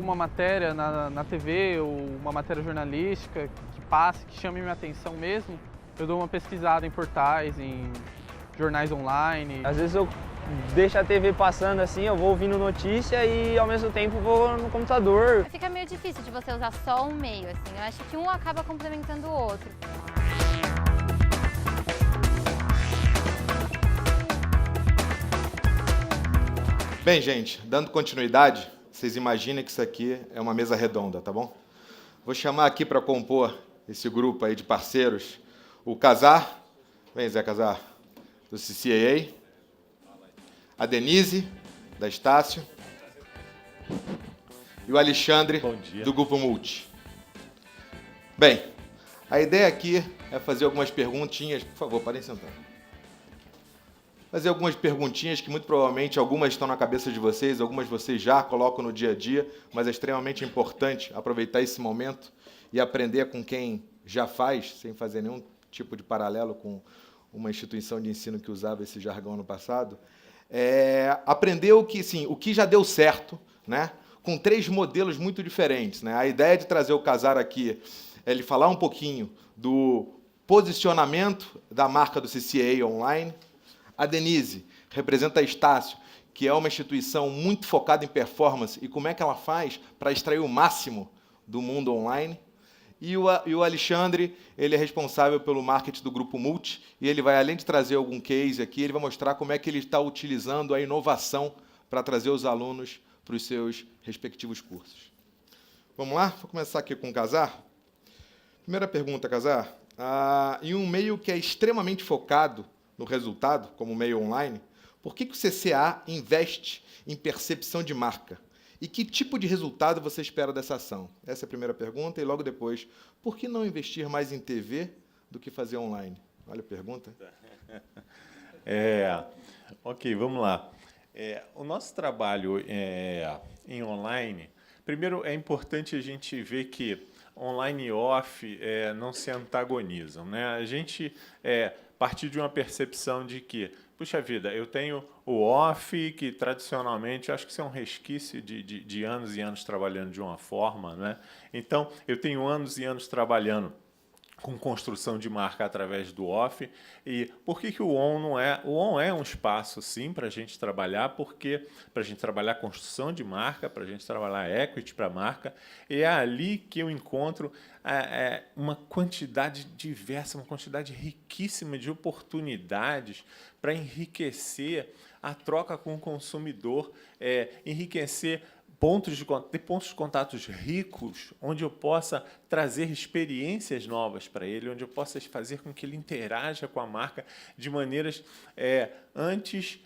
alguma matéria na TV ou uma matéria jornalística que passe, que chame minha atenção mesmo, eu dou uma pesquisada em portais, em jornais online. Às vezes eu deixo a TV passando assim, eu vou ouvindo notícia e ao mesmo tempo vou no computador. Fica meio difícil de você usar só um meio, assim. Eu acho que um acaba complementando o outro. Bem, gente, dando continuidade, vocês imaginem que isso aqui é uma mesa redonda, tá bom? Vou chamar aqui para compor esse grupo aí de parceiros o Casar, vem Zé Casar, do CCAA, a Denise, da Estácio, e o Alexandre, do Grupo Multi. Bem, a ideia aqui é fazer algumas perguntinhas, por favor, podem sentar. Fazer algumas perguntinhas que muito provavelmente algumas estão na cabeça de vocês, algumas vocês já colocam no dia a dia, mas é extremamente importante aproveitar esse momento e aprender com quem já faz, sem fazer nenhum tipo de paralelo com uma instituição de ensino que usava esse jargão no passado. Aprender o que já deu certo, né? Com 3 modelos muito diferentes, né? A ideia de trazer o Casar aqui é ele falar um pouquinho do posicionamento da marca do CCAA online. A Denise representa a Estácio, que é uma instituição muito focada em performance e como é que ela faz para extrair o máximo do mundo online. E o Alexandre, ele é responsável pelo marketing do Grupo Multi e ele vai, além de trazer algum case aqui, ele vai mostrar como é que ele está utilizando a inovação para trazer os alunos para os seus respectivos cursos. Vamos lá? Vou começar aqui com o Casar. Primeira pergunta, Casar. Em um meio que é extremamente focado no resultado, como meio online, por que o CCA investe em percepção de marca? E que tipo de resultado você espera dessa ação? Essa é a primeira pergunta. E logo depois, por que não investir mais em TV do que fazer online? Olha a pergunta. Ok, vamos lá. O nosso trabalho em online, primeiro é importante a gente ver que online e off não se antagonizam, né? A gente partir de uma percepção de que, puxa vida, eu tenho o off, que tradicionalmente, eu acho que isso é um resquício de anos e anos trabalhando de uma forma, né? Então, eu tenho anos e anos trabalhando com construção de marca através do off. E por que o on não é? O on é um espaço, sim, para a gente trabalhar, porque para a gente trabalhar construção de marca, para a gente trabalhar equity para a marca, e é ali que eu encontro uma quantidade diversa, uma quantidade riquíssima de oportunidades para enriquecer a troca com o consumidor, enriquecer ter pontos de contatos ricos, onde eu possa trazer experiências novas para ele, onde eu possa fazer com que ele interaja com a marca de maneiras antes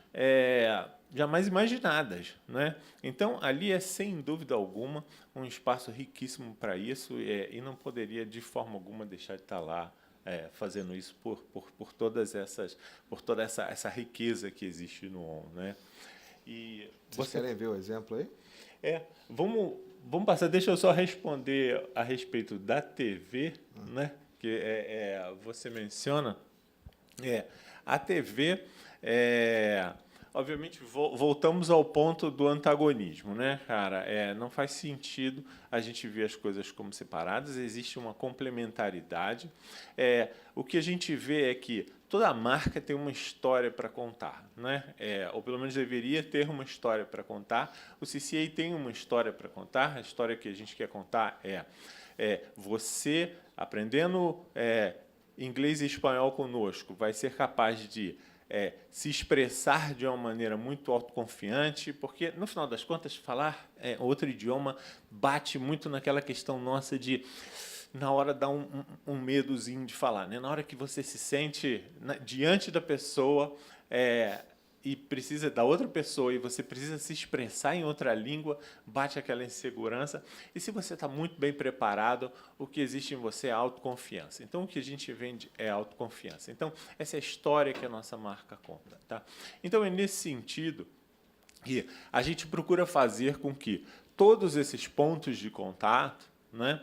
jamais imaginadas, né? Então, ali é, sem dúvida alguma, um espaço riquíssimo para isso e não poderia, de forma alguma, deixar de estar lá fazendo isso por toda essa riqueza que existe no ON, né? E Vocês querem ver o exemplo aí? Vamos passar. Deixa eu só responder a respeito da TV, né? Que você menciona. A TV, obviamente, voltamos ao ponto do antagonismo, né, cara? Não faz sentido a gente ver as coisas como separadas, existe uma complementaridade. O que a gente vê é que toda marca tem uma história para contar, né? Ou pelo menos deveria ter uma história para contar. O CCA tem uma história para contar. A história que a gente quer contar você aprendendo inglês e espanhol conosco vai ser capaz de se expressar de uma maneira muito autoconfiante, porque, no final das contas, falar outro idioma bate muito naquela questão nossa de, na hora, dá um medozinho de falar, né? Na hora que você se sente diante da pessoa e precisa da outra pessoa e você precisa se expressar em outra língua, bate aquela insegurança. E se você está muito bem preparado, o que existe em você é autoconfiança. Então, o que a gente vende é autoconfiança. Então, essa é a história que a nossa marca conta, tá? Então, é nesse sentido que a gente procura fazer com que todos esses pontos de contato, né?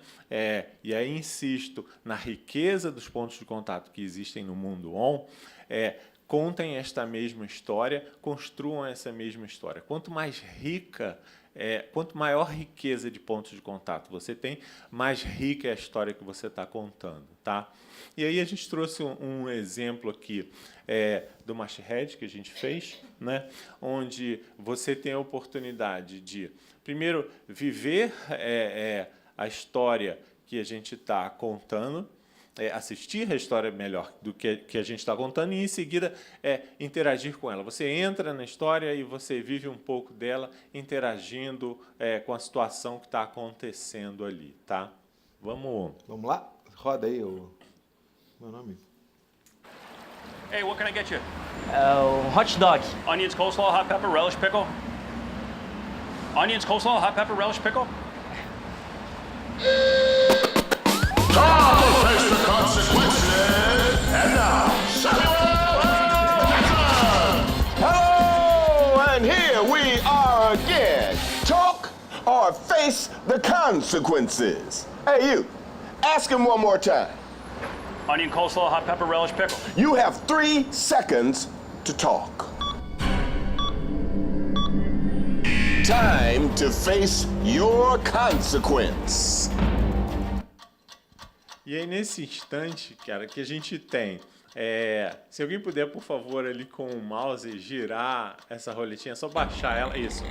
E aí insisto na riqueza dos pontos de contato que existem no mundo on, contem esta mesma história, construam essa mesma história. Quanto mais rica quanto maior riqueza de pontos de contato você tem, mais rica é a história que você está contando, tá? E aí a gente trouxe um exemplo aqui do Masthead que a gente fez, né? Onde você tem a oportunidade de, primeiro, viver a história que a gente está contando, assistir a história melhor do que a gente está contando e, em seguida, interagir com ela. Você entra na história e você vive um pouco dela interagindo com a situação que está acontecendo ali, tá? Vamos lá? Roda aí o meu nome. Hey, what can I get you? Hot dog. Onions, coleslaw, hot pepper, relish, pickle. Onions, coleslaw, hot pepper, relish, pickle. Time to face the consequences. And now, Samuel L. Jackson. Hello, and here we are again. Talk or face the consequences. Hey, you. Ask him one more time. Onion, coleslaw, hot pepper, relish, pickle. You have 3 seconds to talk. Time to face your consequence. E aí, nesse instante, cara, que a gente tem... se alguém puder, por favor, ali com o mouse, girar essa roletinha, só baixar ela, isso.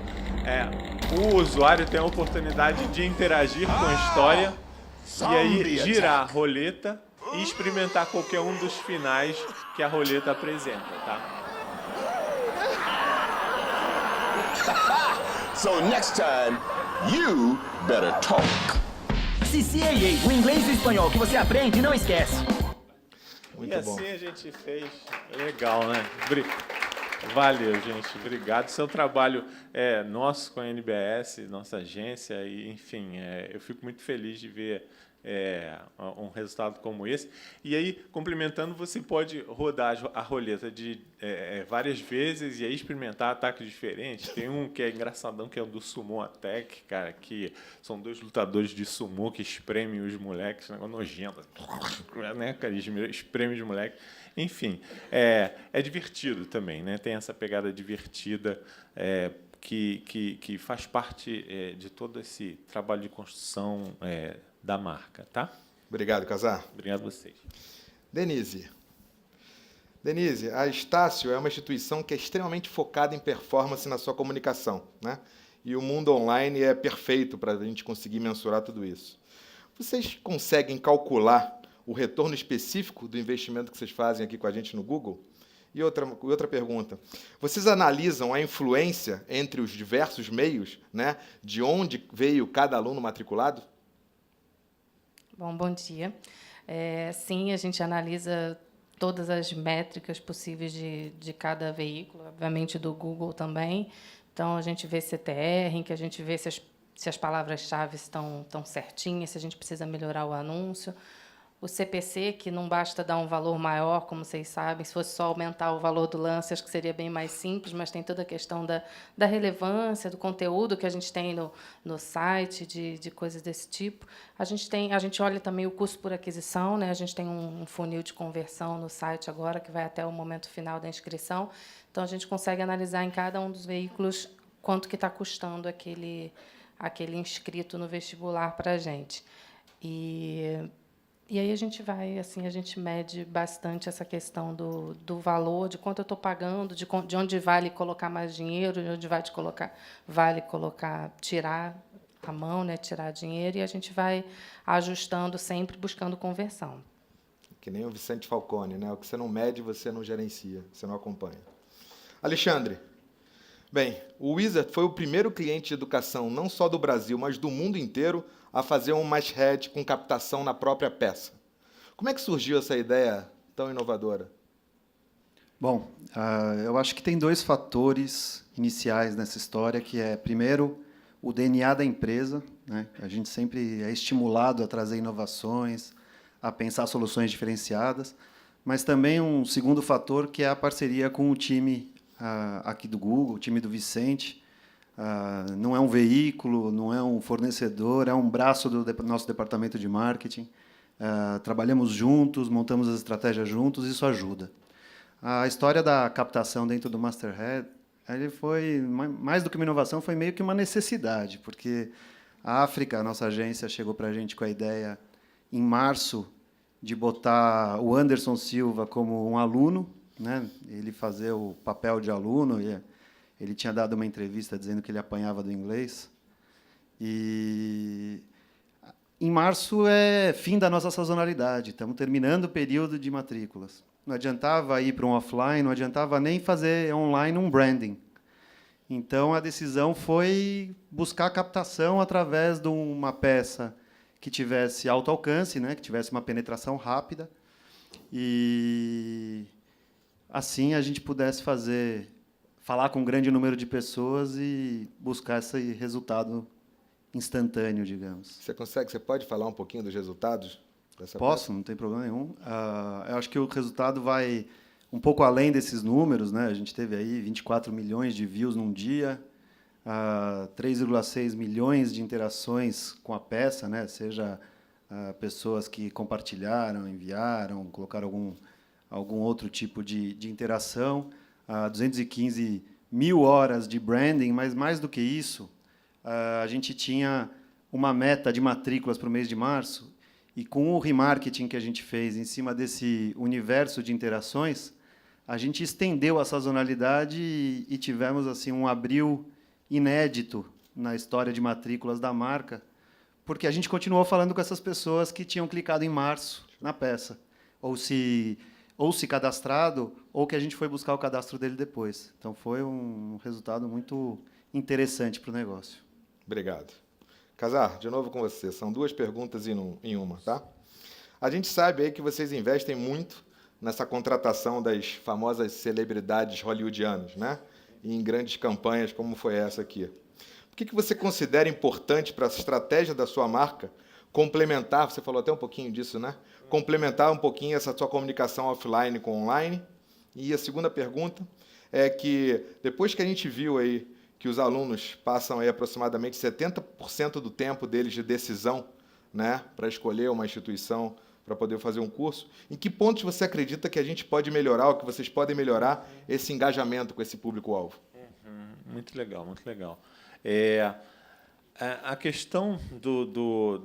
O usuário tem a oportunidade de interagir com a história e aí girar a roleta e experimentar qualquer um dos finais que a roleta apresenta, tá? So next time, you better talk. CCAA, o inglês e o espanhol que você aprende e não esquece. E assim a gente fez. Legal, né? Valeu, gente. Obrigado. Seu trabalho é nosso com a NBS, nossa agência, e enfim, eu fico muito feliz de ver um resultado como esse. E aí, complementando, você pode rodar a roleta de várias vezes e aí experimentar ataques diferentes. Tem um que é engraçadão, que é o do Sumo Attack, cara, que são 2 lutadores de sumo que espremem os moleques, negócio nojento, né, cara, espremem os moleques. Enfim, é divertido também, né? Tem essa pegada divertida que faz parte de todo esse trabalho de construção da marca, tá? Obrigado, Casar. Obrigado a vocês. Denise, a Estácio é uma instituição que é extremamente focada em performance na sua comunicação, né? E o mundo online é perfeito para a gente conseguir mensurar tudo isso. Vocês conseguem calcular o retorno específico do investimento que vocês fazem aqui com a gente no Google? E outra pergunta, vocês analisam a influência entre os diversos meios, né? De onde veio cada aluno matriculado? Bom dia. Sim, a gente analisa todas as métricas possíveis de cada veículo, obviamente do Google também. Então, a gente vê CTR, em que a gente vê se as palavras-chave estão certinhas, se a gente precisa melhorar o anúncio. O CPC, que não basta dar um valor maior, como vocês sabem, se fosse só aumentar o valor do lance, acho que seria bem mais simples, mas tem toda a questão da relevância, do conteúdo que a gente tem no site, de coisas desse tipo. A gente olha também o custo por aquisição, né? A gente tem um funil de conversão no site agora, que vai até o momento final da inscrição. Então, a gente consegue analisar em cada um dos veículos quanto que está custando aquele inscrito no vestibular para a gente. E aí a gente a gente mede bastante essa questão do valor, de quanto eu estou pagando, de onde vale colocar mais dinheiro, de onde vale tirar a mão, né, tirar dinheiro, e a gente vai ajustando sempre, buscando conversão. Que nem o Vicente Falcone, né? O que você não mede, você não gerencia, você não acompanha. Alexandre, bem, o Wizard foi o primeiro cliente de educação, não só do Brasil, mas do mundo inteiro, a fazer um masthead com captação na própria peça. Como é que surgiu essa ideia tão inovadora? Bom, eu acho que tem 2 fatores iniciais nessa história, que é, primeiro, o DNA da empresa, né? A gente sempre é estimulado a trazer inovações, a pensar soluções diferenciadas, mas também um segundo fator, que é a parceria com o time aqui do Google, o time do Vicente. Não é um veículo, não é um fornecedor, é um braço do nosso departamento de marketing. Trabalhamos juntos, montamos as estratégias juntos, isso ajuda. A história da captação dentro do Masthead Ele foi, mais do que uma inovação, foi meio que uma necessidade, porque a África, a nossa agência, chegou para a gente com a ideia, em março, de botar o Anderson Silva como um aluno, né? Ele fazer o papel de aluno. Ele tinha dado uma entrevista dizendo que ele apanhava do inglês. E em março é fim da nossa sazonalidade. Estamos terminando o período de matrículas. Não adiantava ir para um offline, não adiantava nem fazer online um branding. Então, a decisão foi buscar captação através de uma peça que tivesse alto alcance, né, que tivesse uma penetração rápida, e assim a gente pudesse falar com um grande número de pessoas e buscar esse resultado instantâneo, digamos. Você pode falar um pouquinho dos resultados dessa Posso, peça? não tem problema nenhum. Eu acho que o resultado vai um pouco além desses números, né? A gente teve aí 24 milhões de views num dia, 3,6 milhões de interações com a peça, né? Seja pessoas que compartilharam, enviaram, colocaram algum outro tipo de interação, 215 mil horas de branding, mas mais do que isso, a gente tinha uma meta de matrículas para o mês de março, e com o remarketing que a gente fez em cima desse universo de interações, a gente estendeu a sazonalidade e tivemos assim um abril inédito na história de matrículas da marca, porque a gente continuou falando com essas pessoas que tinham clicado em março na peça, ou se cadastrado, ou que a gente foi buscar o cadastro dele depois. Então, foi um resultado muito interessante para o negócio. Obrigado. Casar, de novo com você. São duas perguntas em uma, tá? A gente sabe aí que vocês investem muito nessa contratação das famosas celebridades hollywoodianas, né? E em grandes campanhas como foi essa aqui. Por que você considera importante para a estratégia da sua marca complementar, você falou até um pouquinho disso, né? Complementar um pouquinho essa sua comunicação offline com online? E a segunda pergunta é que, depois que a gente viu aí que os alunos passam aí aproximadamente 70% do tempo deles de decisão, né, para escolher uma instituição, para poder fazer um curso, em que pontos você acredita que a gente pode melhorar, ou que vocês podem melhorar esse engajamento com esse público-alvo? Muito legal, muito legal. A questão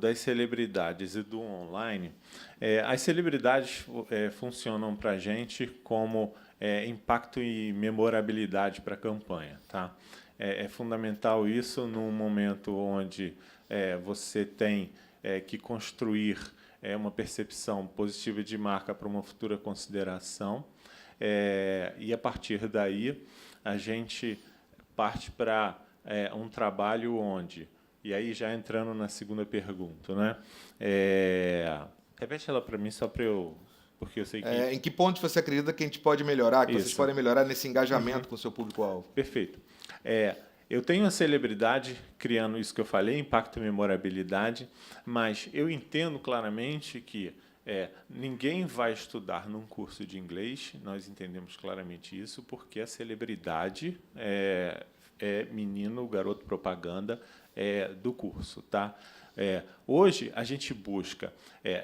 das celebridades e do online, as celebridades funcionam para a gente como impacto e memorabilidade para a campanha, tá? É fundamental isso num momento onde você tem que construir uma percepção positiva de marca para uma futura consideração, e a partir daí a gente parte para um trabalho onde, e aí já entrando na segunda pergunta, né? Repete ela para mim só para eu, porque eu sei que... em que pontos você acredita que a gente pode melhorar, que vocês podem melhorar nesse engajamento com o seu público-alvo? Perfeito. Eu tenho a celebridade criando isso que eu falei, impacto e memorabilidade, mas eu entendo claramente que ninguém vai estudar num curso de inglês, nós entendemos claramente isso, porque a celebridade é menino, garoto propaganda do curso, tá? Hoje, a gente busca,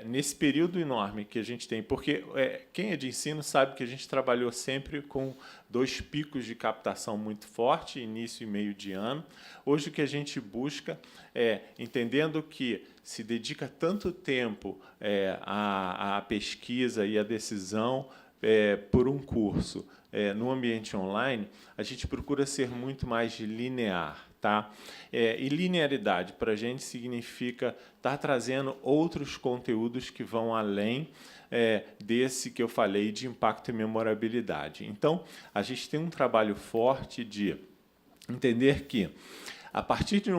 nesse período enorme que a gente tem, porque quem é de ensino sabe que a gente trabalhou sempre com 2 picos de captação muito forte, início e meio de ano. Hoje, o que a gente busca entendendo que se dedica tanto tempo à pesquisa e à decisão por um curso no ambiente online, a gente procura ser muito mais linear. Tá? E linearidade para a gente significa estar trazendo outros conteúdos que vão além desse que eu falei de impacto e memorabilidade. Então, a gente tem um trabalho forte de entender que, a partir de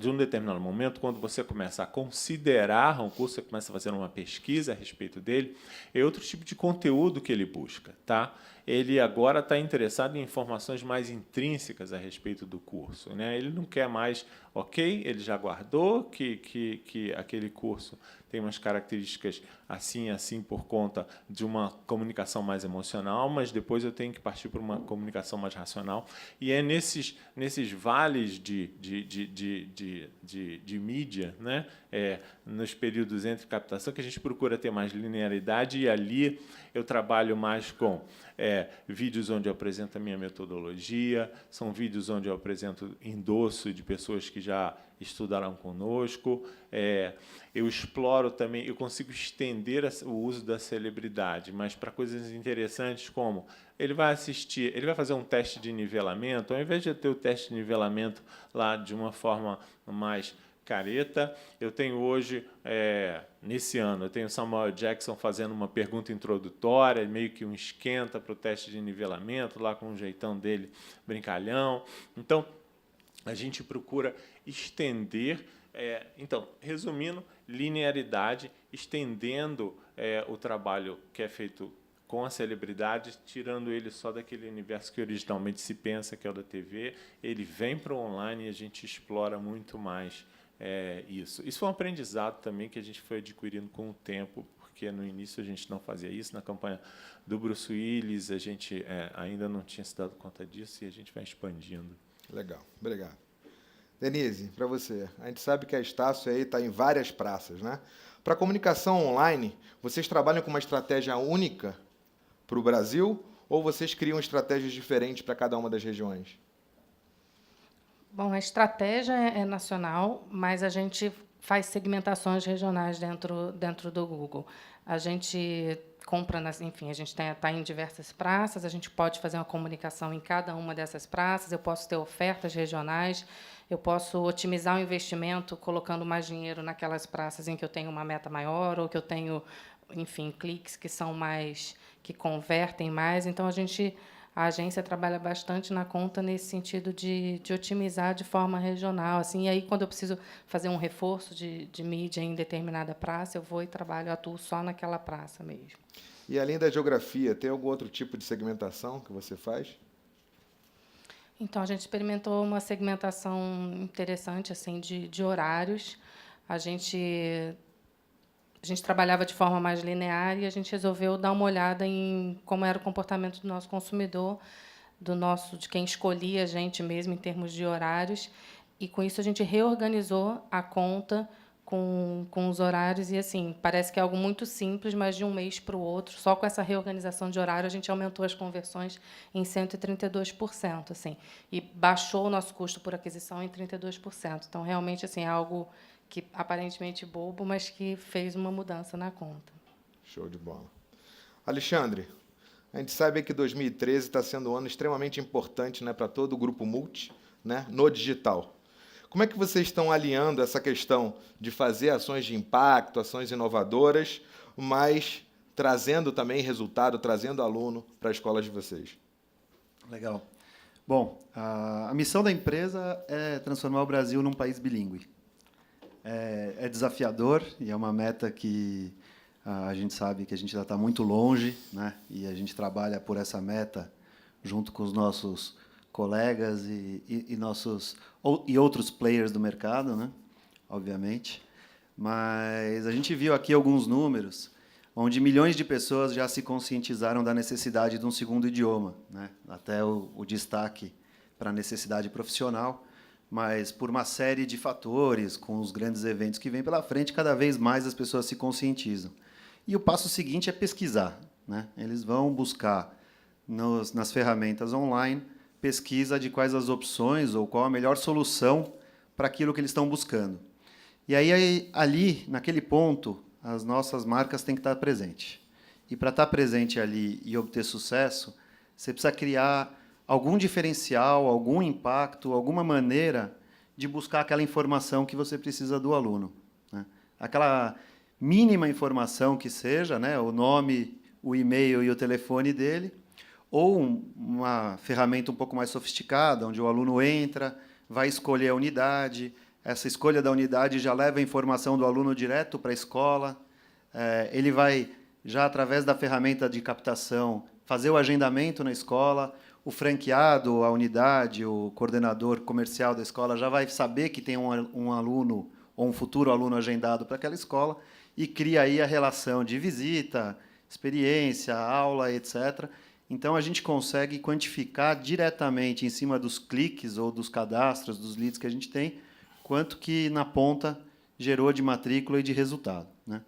um determinado momento, quando você começa a considerar um curso, você começa a fazer uma pesquisa a respeito dele, é outro tipo de conteúdo que ele busca. Tá? Ele agora está interessado em informações mais intrínsecas a respeito do curso, né? Ele não quer mais, ele já guardou que aquele curso tem umas características assim assim por conta de uma comunicação mais emocional, mas depois eu tenho que partir para uma comunicação mais racional. E é nesses vales de de mídia, né? Nos períodos entre captação, que a gente procura ter mais linearidade, e ali eu trabalho mais com vídeos onde eu apresento a minha metodologia, são vídeos onde eu apresento endosso de pessoas que já estudaram conosco. Eu exploro também, eu consigo estender o uso da celebridade, mas para coisas interessantes como ele vai assistir, ele vai fazer um teste de nivelamento, ao invés de eu ter o teste de nivelamento lá de uma forma mais careta, eu tenho hoje, nesse ano, eu tenho Samuel Jackson fazendo uma pergunta introdutória, meio que um esquenta para o teste de nivelamento, lá com o jeitão dele, brincalhão. Então, a gente procura estender, então, resumindo, linearidade, estendendo o trabalho que é feito com a celebridade, tirando ele só daquele universo que originalmente se pensa que é o da TV, ele vem para o online e a gente explora muito mais isso. Isso foi um aprendizado também que a gente foi adquirindo com o tempo, porque no início a gente não fazia isso. Na campanha do Bruce Willis, a gente ainda não tinha se dado conta disso, e a gente vai expandindo. Legal, obrigado. Denise, para você, a gente sabe que a Estácio aí está em várias praças, né? Para comunicação online, vocês trabalham com uma estratégia única para o Brasil, ou vocês criam estratégias diferentes para cada uma das regiões? Bom, a estratégia é nacional, mas a gente faz segmentações regionais dentro do Google. A gente compra, enfim, a gente está em diversas praças, a gente pode fazer uma comunicação em cada uma dessas praças, eu posso ter ofertas regionais, eu posso otimizar o investimento colocando mais dinheiro naquelas praças em que eu tenho uma meta maior, ou que eu tenho, enfim, cliques que são mais, que convertem mais. Então, a agência trabalha bastante na conta nesse sentido de otimizar de forma regional. Assim, e aí, quando eu preciso fazer um reforço de mídia em determinada praça, eu vou e atuo só naquela praça mesmo. E, além da geografia, tem algum outro tipo de segmentação que você faz? Então, a gente experimentou uma segmentação interessante assim, de horários. A gente trabalhava de forma mais linear e a gente resolveu dar uma olhada em como era o comportamento do nosso consumidor, de quem escolhia a gente mesmo em termos de horários. E, com isso, a gente reorganizou a conta com os horários. E, assim, parece que é algo muito simples, mas de um mês para o outro, só com essa reorganização de horário, a gente aumentou as conversões em 132%. Assim, e baixou o nosso custo por aquisição em 32%. Então, realmente, assim, é algo que aparentemente bobo, mas que fez uma mudança na conta. Show de bola. Alexandre, a gente sabe que 2013 está sendo um ano extremamente importante, né, para todo o Grupo Multi, né, no digital. Como é que vocês estão alinhando essa questão de fazer ações de impacto, ações inovadoras, mas trazendo também resultado, trazendo aluno para a escola de vocês? Legal. Bom, a missão da empresa é transformar o Brasil num país bilíngue. É desafiador e é uma meta que a gente sabe que a gente já está muito longe, né? E a gente trabalha por essa meta junto com os nossos colegas e outros players do mercado, né? Obviamente. Mas a gente viu aqui alguns números onde milhões de pessoas já se conscientizaram da necessidade de um segundo idioma, né? Até o destaque para a necessidade profissional. Mas, por uma série de fatores, com os grandes eventos que vêm pela frente, cada vez mais as pessoas se conscientizam. E o passo seguinte é pesquisar, né? Eles vão buscar nas ferramentas online pesquisa de quais as opções ou qual a melhor solução para aquilo que eles estão buscando. E aí, ali, naquele ponto, as nossas marcas têm que estar presentes. E, para estar presente ali e obter sucesso, você precisa criar algum diferencial, algum impacto, alguma maneira de buscar aquela informação que você precisa do aluno, né? Aquela mínima informação que seja, né? O nome, o e-mail e o telefone dele, ou uma ferramenta um pouco mais sofisticada, onde o aluno entra, vai escolher a unidade, essa escolha da unidade já leva a informação do aluno direto para a escola, ele vai, já através da ferramenta de captação, fazer o agendamento na escola, o franqueado, a unidade, o coordenador comercial da escola já vai saber que tem um aluno ou um futuro aluno agendado para aquela escola e cria aí a relação de visita, experiência, aula, etc. Então, a gente consegue quantificar diretamente em cima dos cliques ou dos cadastros, dos leads que a gente tem, quanto que, na ponta, gerou de matrícula e de resultado, né?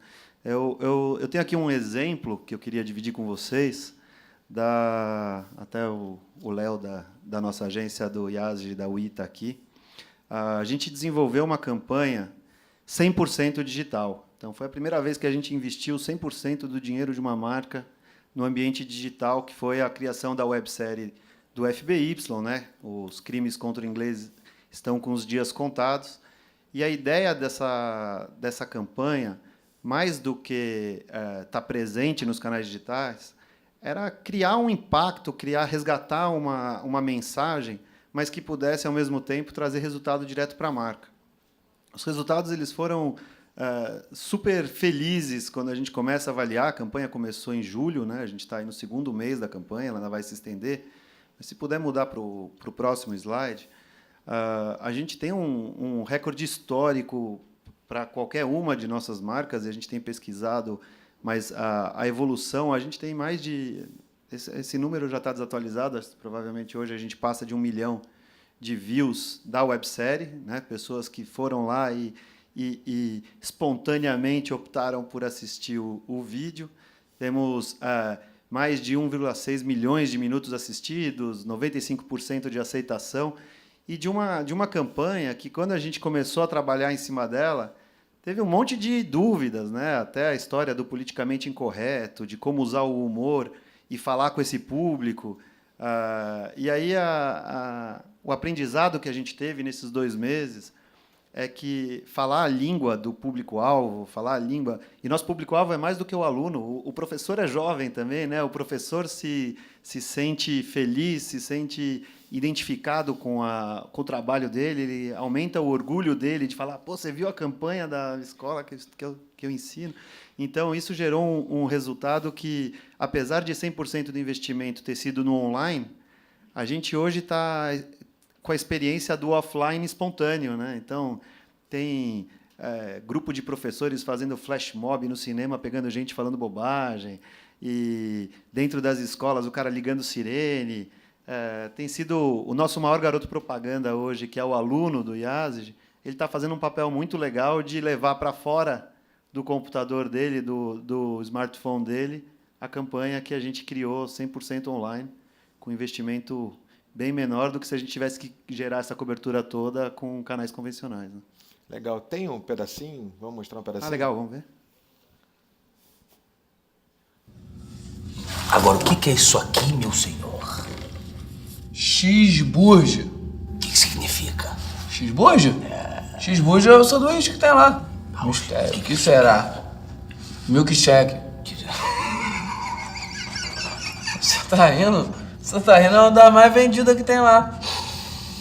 Eu tenho aqui um exemplo que eu queria dividir com vocês, até o Léo, da nossa agência do IASG, da UI, está aqui. A gente desenvolveu uma campanha 100% digital. Então, foi a primeira vez que a gente investiu 100% do dinheiro de uma marca no ambiente digital, que foi a criação da websérie do FBI, né? Os crimes contra o inglês estão com os dias contados. E a ideia dessa campanha, mais do que estar presente nos canais digitais, era criar um impacto, resgatar uma mensagem, mas que pudesse, ao mesmo tempo, trazer resultado direto para a marca. Os resultados eles foram super felizes quando a gente começa a avaliar. A campanha começou em julho, né? A gente está aí no 2º mês da campanha, ela ainda vai se estender. Mas, se puder mudar para o próximo slide, a gente tem um recorde histórico para qualquer uma de nossas marcas, e a gente tem pesquisado, mas a evolução, a gente tem mais de... Esse número já está desatualizado, provavelmente hoje a gente passa de 1 milhão de views da websérie, né? Pessoas que foram lá e espontaneamente optaram por assistir o vídeo. Temos mais de 1,6 milhões de minutos assistidos, 95% de aceitação, e de uma campanha que, quando a gente começou a trabalhar em cima dela, teve um monte de dúvidas, né? Até a história do politicamente incorreto, de como usar o humor e falar com esse público. E aí o aprendizado que a gente teve nesses 2 meses é que falar a língua do público-alvo, falar a língua... E nosso público-alvo é mais do que o aluno. O professor é jovem também, né? O professor se sente feliz, se sente identificado com o trabalho dele, ele aumenta o orgulho dele de falar: pô, você viu a campanha da escola que eu ensino? Então, isso gerou um resultado que, apesar de 100% do investimento ter sido no online, a gente hoje está com a experiência do offline espontâneo, né? Então, tem grupo de professores fazendo flash mob no cinema, pegando gente falando bobagem, e dentro das escolas o cara ligando sirene. Tem sido o nosso maior garoto propaganda hoje, que é o aluno do IASG. Ele está fazendo um papel muito legal de levar para fora do computador dele, do smartphone dele, a campanha que a gente criou 100% online, com investimento bem menor do que se a gente tivesse que gerar essa cobertura toda com canais convencionais, né? Legal. Tem um pedacinho? Vamos mostrar um pedacinho? Legal, vamos ver. Agora, o que é isso aqui, meu senhor? Cheeseburger. O que significa? Cheeseburger? Cheeseburger é o sanduíche que tem lá. O que será? Milkshake. Você tá rindo? Você tá rindo, é uma da mais vendida que tem lá.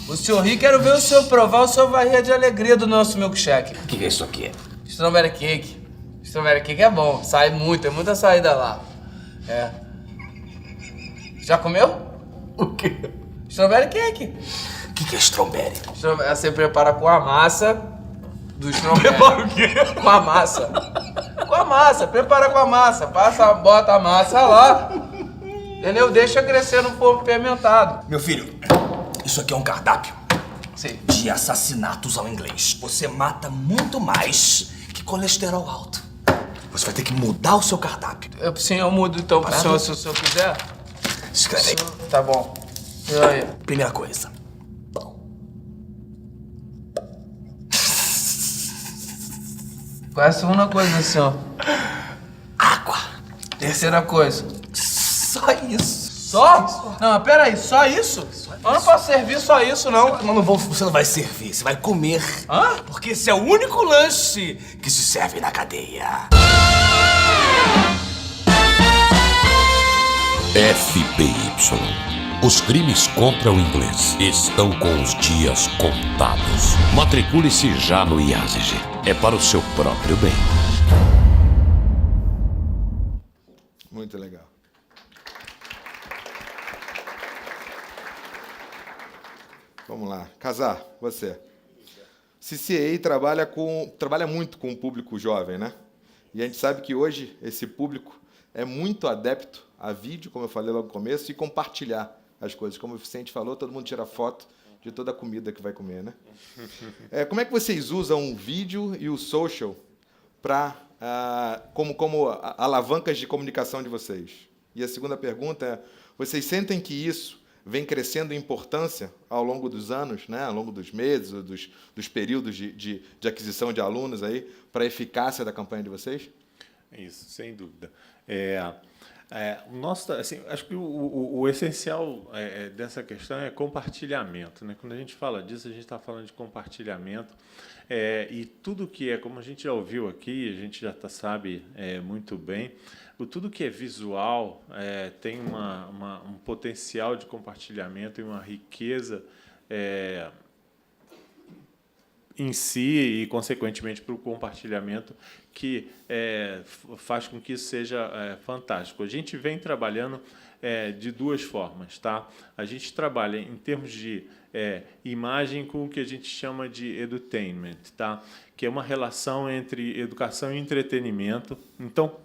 O senhor ri, quero ver o senhor provar, o senhor vai rir de alegria do nosso milkshake. O que é isso aqui? Strawberry cake. Strawberry cake é bom, sai muito, tem muita saída lá. Já comeu? O quê? Strawberry cake. O que é strawberry? Você prepara com a massa do strawberry. Prepara o quê? Com a massa. Com a massa, prepara com a massa. Bota a massa lá. Entendeu? Deixa crescer no forno fermentado. Meu filho, isso aqui é um cardápio. Sim. De assassinatos ao inglês. Você mata muito mais que colesterol alto. Você vai ter que mudar o seu cardápio. Sim, eu mudo então pro senhor, se o senhor quiser. Escreve aí. Tá bom. E aí? Primeira coisa. Qual é a segunda coisa, senhor? Água. Terceira coisa. Só isso. Só? Não, pera aí, só isso? Eu não posso servir só isso, não. Você não vai servir, você vai comer. Hã? Porque esse é o único lanche que se serve na cadeia. FPY. Os crimes contra o inglês estão com os dias contados. Matricule-se já no IASG. É para o seu próprio bem. Muito legal. Vamos lá. Casar, você. CCA trabalha muito com o público jovem, né? E a gente sabe que hoje esse público é muito adepto a vídeo, como eu falei logo no começo, e compartilhar as coisas. Como o Vicente falou, todo mundo tira foto de toda a comida que vai comer, né? Como é que vocês usam o vídeo e o social como alavancas de comunicação de vocês? E a segunda pergunta é, vocês sentem que isso vem crescendo em importância ao longo dos anos, né? Ao longo dos meses, dos períodos de aquisição de alunos aí, para a eficácia da campanha de vocês? Isso, sem dúvida. Assim, acho que o essencial dessa questão é compartilhamento, né? Quando a gente fala disso, a gente está falando de compartilhamento, e tudo que como a gente já ouviu aqui, a gente já sabe muito bem, tudo que é visual tem um potencial de compartilhamento e uma riqueza em si e, consequentemente, para o compartilhamento que faz com que isso seja fantástico. A gente vem trabalhando de duas formas, tá? A gente trabalha em termos de imagem com o que a gente chama de edutainment, tá? Que é uma relação entre educação e entretenimento. Então,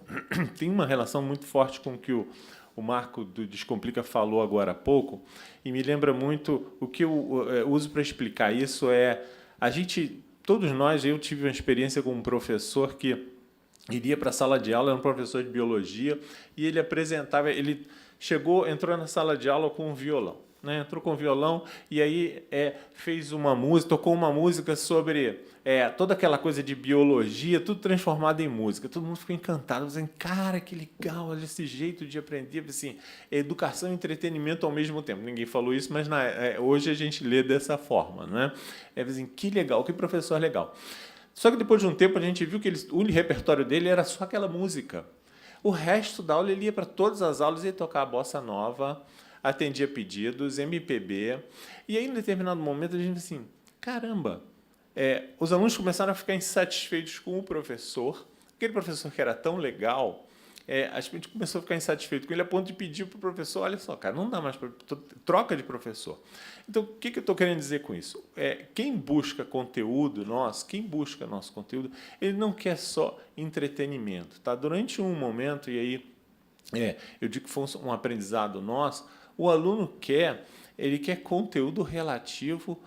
tem uma relação muito forte com o que o Marco do Descomplica falou agora há pouco, e me lembra muito o que eu uso para explicar isso todos nós, eu tive uma experiência com um professor que iria para a sala de aula, era um professor de biologia, e ele entrou na sala de aula com um violão, né? Entrou com um violão e aí tocou uma música sobre toda aquela coisa de biologia, tudo transformado em música. Todo mundo ficou encantado, dizendo, cara, que legal, olha esse jeito de aprender, assim, educação e entretenimento ao mesmo tempo. Ninguém falou isso, mas hoje a gente lê dessa forma, né? Assim, que legal, que professor legal. Só que depois de um tempo a gente viu que o repertório dele era só aquela música. O resto da aula ele ia para todas as aulas e ia tocar a bossa nova, atendia pedidos, MPB. E aí, em determinado momento, a gente assim, caramba, os alunos começaram a ficar insatisfeitos com o professor. Aquele professor que era tão legal, a gente começou a ficar insatisfeito com ele a ponto de pedir para o professor, olha só, cara, não dá mais para troca de professor. Então, o que eu estou querendo dizer com isso? Quem busca conteúdo nosso, quem busca nosso conteúdo, ele não quer só entretenimento. Tá? Durante um momento, e aí eu digo que foi um aprendizado nosso, o aluno quer conteúdo relativo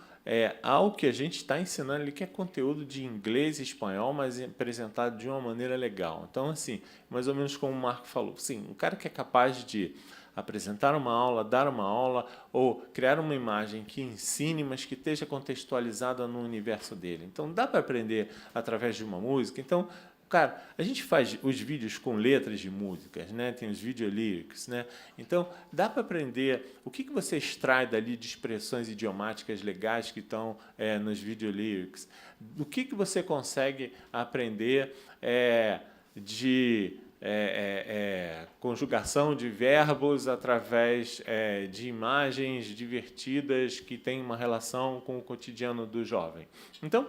ao que a gente está ensinando. Ele quer conteúdo de inglês e espanhol, mas apresentado de uma maneira legal. Então, assim, mais ou menos como o Marco falou, sim, um cara que é capaz de apresentar uma aula, dar uma aula, ou criar uma imagem que ensine, mas que esteja contextualizada no universo dele. Então, dá para aprender através de uma música. Então, cara, a gente faz os vídeos com letras de músicas, né? Tem os video lyrics, né? Então, dá para aprender o que você extrai dali de expressões idiomáticas legais que estão nos video lyrics. O que você consegue aprender de conjugação de verbos através de imagens divertidas que têm uma relação com o cotidiano do jovem. Então,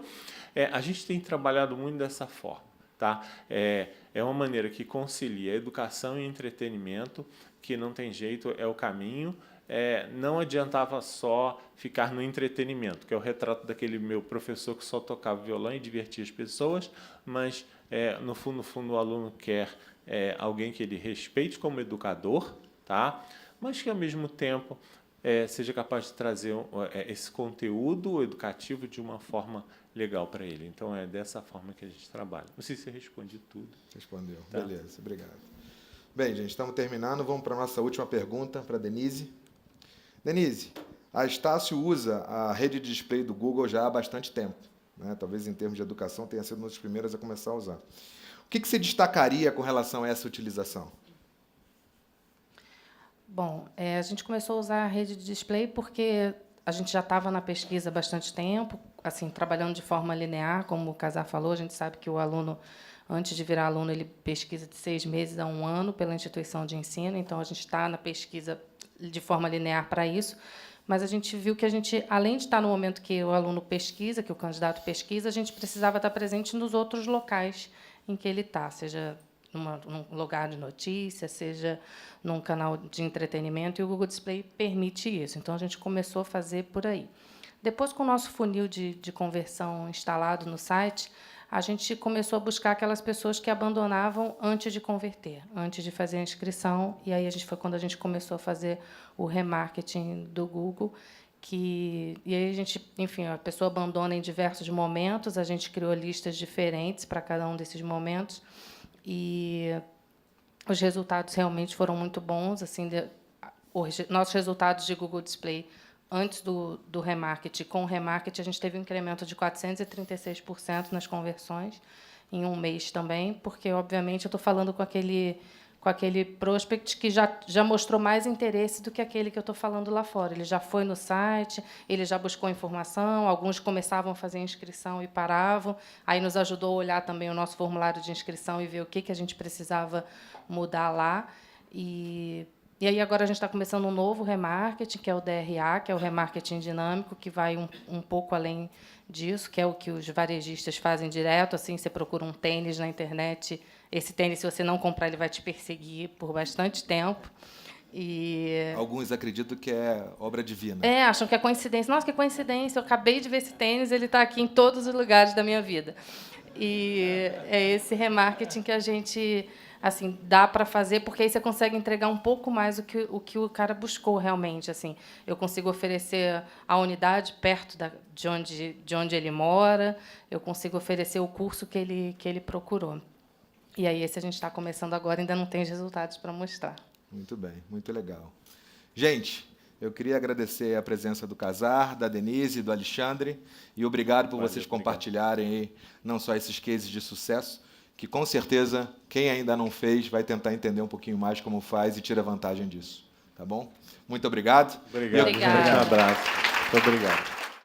a gente tem trabalhado muito dessa forma. Tá? É uma maneira que concilia educação e entretenimento, que não tem jeito, é o caminho. Não adiantava só ficar no entretenimento, que é o retrato daquele meu professor que só tocava violão e divertia as pessoas, mas, no fundo, o aluno quer alguém que ele respeite como educador, tá? Mas que, ao mesmo tempo, seja capaz de trazer esse conteúdo educativo de uma forma legal para ele. Então, é dessa forma que a gente trabalha. Não sei se eu respondi tudo. Respondeu. Tá. Beleza, obrigado. Bem, gente, estamos terminando. Vamos para a nossa última pergunta, para a Denise. Denise, a Estácio usa a rede de display do Google já há bastante tempo, né? Talvez em termos de educação tenha sido uma das primeiras a começar a usar. O que você destacaria com relação a essa utilização? Bom, a gente começou a usar a rede de display porque a gente já estava na pesquisa há bastante tempo, assim, trabalhando de forma linear, como o Casar falou. A gente sabe que o aluno, antes de virar aluno, ele pesquisa de 6 meses a 1 ano pela instituição de ensino. Então, a gente está na pesquisa de forma linear para isso. Mas a gente viu que além de estar no momento que o aluno pesquisa, que o candidato pesquisa, a gente precisava estar presente nos outros locais em que ele está, seja num lugar de notícia, seja num canal de entretenimento, e o Google Display permite isso. Então, a gente começou a fazer por aí. Depois, com o nosso funil de conversão instalado no site, a gente começou a buscar aquelas pessoas que abandonavam antes de converter, antes de fazer a inscrição. E aí foi quando a gente começou a fazer o remarketing do Google. E aí a gente, enfim, a pessoa abandona em diversos momentos, a gente criou listas diferentes para cada um desses momentos. E os resultados realmente foram muito bons. Assim, nossos resultados de Google Display antes do remarketing, com o remarketing, a gente teve um incremento de 436% nas conversões em um mês também, porque, obviamente, eu estou falando com aquele prospect que já mostrou mais interesse do que aquele que eu estou falando lá fora. Ele já foi no site, ele já buscou informação, alguns começavam a fazer inscrição e paravam, aí nos ajudou a olhar também o nosso formulário de inscrição e ver o que a gente precisava mudar lá. E aí agora a gente está começando um novo remarketing, que é o DRA, que é o remarketing dinâmico, que vai um pouco além disso, que é o que os varejistas fazem direto. Assim, você procura um tênis na internet, esse tênis, se você não comprar, ele vai te perseguir por bastante tempo. Alguns acreditam que é obra divina. Acham que é coincidência. Nossa, que coincidência, eu acabei de ver esse tênis, ele está aqui em todos os lugares da minha vida. E é esse remarketing que a gente assim dá para fazer, porque aí você consegue entregar um pouco mais o que o cara buscou realmente. Assim, eu consigo oferecer a unidade perto de onde ele mora, eu consigo oferecer o curso que ele procurou. E aí esse a gente está começando agora, ainda não tem os resultados para mostrar. Muito bem, muito legal. Gente, eu queria agradecer a presença do Casar, da Denise e do Alexandre, e obrigado por vocês compartilharem aí, não só esses cases de sucesso, que com certeza quem ainda não fez vai tentar entender um pouquinho mais como faz e tira vantagem disso. Tá bom? Muito obrigado. Obrigado. Obrigada. Um abraço. Muito obrigado.